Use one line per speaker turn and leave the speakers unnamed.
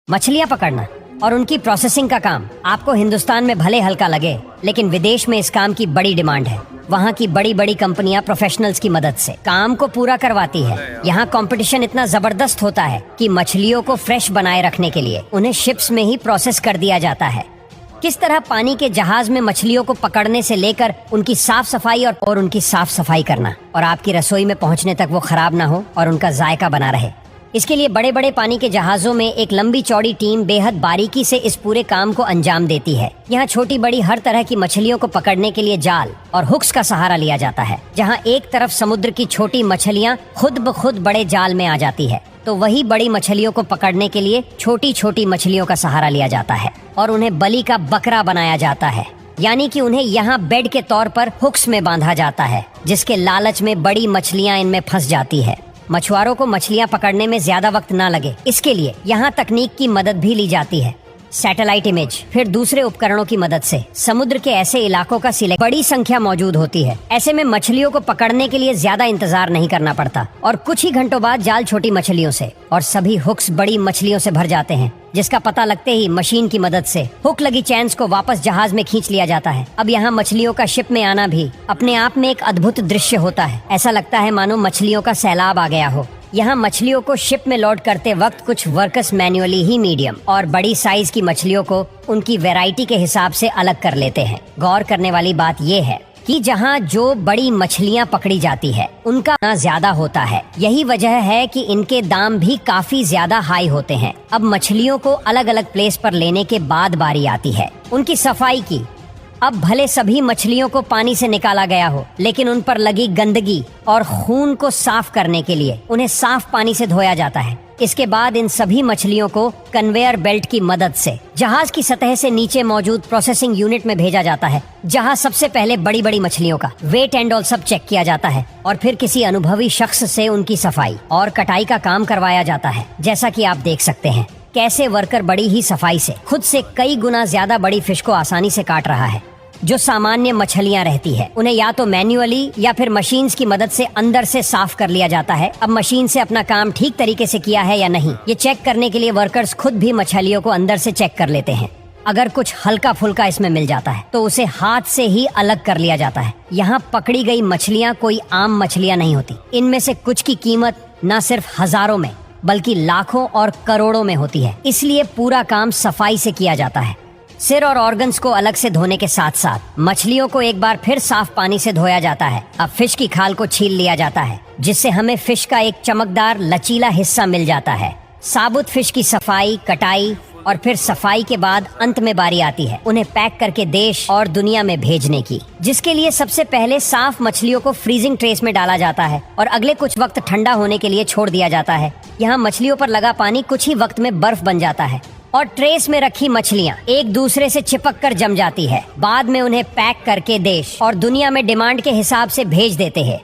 मछलियाँ पकड़ना और उनकी प्रोसेसिंग का काम आपको हिंदुस्तान में भले हल्का लगे, लेकिन विदेश में इस काम की बड़ी डिमांड है। वहाँ की बड़ी बड़ी कंपनियां प्रोफेशनल्स की मदद से काम को पूरा करवाती है। यहाँ कंपटीशन इतना जबरदस्त होता है कि मछलियों को फ्रेश बनाए रखने के लिए उन्हें शिप्स में ही प्रोसेस कर दिया जाता है। किस तरह पानी के जहाज में मछलियों को पकड़ने से लेकर उनकी साफ सफाई और उनकी साफ सफाई करना और आपकी रसोई में पहुँचने तक वो खराब ना हो और उनका जायका बना रहे, इसके लिए बड़े बड़े पानी के जहाजों में एक लंबी चौड़ी टीम बेहद बारीकी से इस पूरे काम को अंजाम देती है। यहाँ छोटी बड़ी हर तरह की मछलियों को पकड़ने के लिए जाल और हुक्स का सहारा लिया जाता है। जहाँ एक तरफ समुद्र की छोटी मछलियाँ खुद ब खुद बड़े जाल में आ जाती है, तो वही बड़ी मछलियों को पकड़ने के लिए छोटी छोटी मछलियों का सहारा लिया जाता है और उन्हें बलि का बकरा बनाया जाता है। यानी कि उन्हें यहाँ बेड के तौर पर हुक्स में बांधा जाता है, जिसके लालच में बड़ी मछलियाँ इनमें फंस जाती है। मछुआरों को मछलियां पकड़ने में ज्यादा वक्त ना लगे, इसके लिए यहाँ तकनीक की मदद भी ली जाती है। सैटेलाइट इमेज फिर दूसरे उपकरणों की मदद से समुद्र के ऐसे इलाकों का सिलेक्ट बड़ी संख्या मौजूद होती है। ऐसे में मछलियों को पकड़ने के लिए ज्यादा इंतजार नहीं करना पड़ता और कुछ ही घंटों बाद जाल छोटी मछलियों से और सभी हुक्स बड़ी मछलियों से भर जाते हैं, जिसका पता लगते ही मशीन की मदद से हुक लगी चैन्स को वापस जहाज में खींच लिया जाता है। अब यहाँ मछलियों का शिप में आना भी अपने आप में एक अद्भुत दृश्य होता है। ऐसा लगता है मानो मछलियों का सैलाब आ गया हो। यहाँ मछलियों को शिप में लोड करते वक्त कुछ वर्कर्स मैन्युअली ही मीडियम और बड़ी साइज की मछलियों को उनकी वैरायटी के हिसाब से अलग कर लेते हैं। गौर करने वाली बात ये है कि जहाँ जो बड़ी मछलियाँ पकड़ी जाती है उनका ना ज्यादा होता है। यही वजह है कि इनके दाम भी काफी ज्यादा हाई होते हैं। अब मछलियों को अलग अलग प्लेस पर लेने के बाद बारी आती है उनकी सफाई की। अब भले सभी मछलियों को पानी से निकाला गया हो, लेकिन उन पर लगी गंदगी और खून को साफ करने के लिए उन्हें साफ पानी से धोया जाता है। इसके बाद इन सभी मछलियों को कन्वेयर बेल्ट की मदद से जहाज की सतह से नीचे मौजूद प्रोसेसिंग यूनिट में भेजा जाता है, जहां सबसे पहले बड़ी बड़ी मछलियों का वेट एंड ऑल सब चेक किया जाता है और फिर किसी अनुभवी शख्स से उनकी सफाई और कटाई का काम करवाया जाता है। जैसा कि आप देख सकते हैं कैसे वर्कर बड़ी ही सफाई से खुद से कई गुना ज्यादा बड़ी फिश को आसानी से काट रहा है। जो सामान्य मछलियां रहती है उन्हें या तो मैन्युअली या फिर मशीन्स की मदद से अंदर से साफ कर लिया जाता है। अब मशीन से अपना काम ठीक तरीके से किया है या नहीं, ये चेक करने के लिए वर्कर्स खुद भी मछलियों को अंदर से चेक कर लेते हैं। अगर कुछ हल्का फुल्का इसमें मिल जाता है तो उसे हाथ से ही अलग कर लिया जाता है। यहाँ पकड़ी गई मछलियाँ कोई आम मछलियाँ नहीं होती। इनमें से कुछ की कीमत न सिर्फ हजारों में बल्कि लाखों और करोड़ों में होती है। इसलिए पूरा काम सफाई से किया जाता है। सिर और ऑर्गन्स को अलग से धोने के साथ साथ मछलियों को एक बार फिर साफ पानी से धोया जाता है। अब फिश की खाल को छील लिया जाता है, जिससे हमें फिश का एक चमकदार लचीला हिस्सा मिल जाता है। साबुत फिश की सफाई, कटाई और फिर सफाई के बाद अंत में बारी आती है उन्हें पैक करके देश और दुनिया में भेजने की, जिसके लिए सबसे पहले साफ मछलियों को फ्रीजिंग ट्रेस में डाला जाता है और अगले कुछ वक्त ठंडा होने के लिए छोड़ दिया जाता है। यहाँ मछलियों पर लगा पानी कुछ ही वक्त में बर्फ बन जाता है और ट्रेस में रखी मछलियाँ एक दूसरे से चिपक कर जम जाती है। बाद में उन्हें पैक करके देश और दुनिया में डिमांड के हिसाब से भेज देते हैं।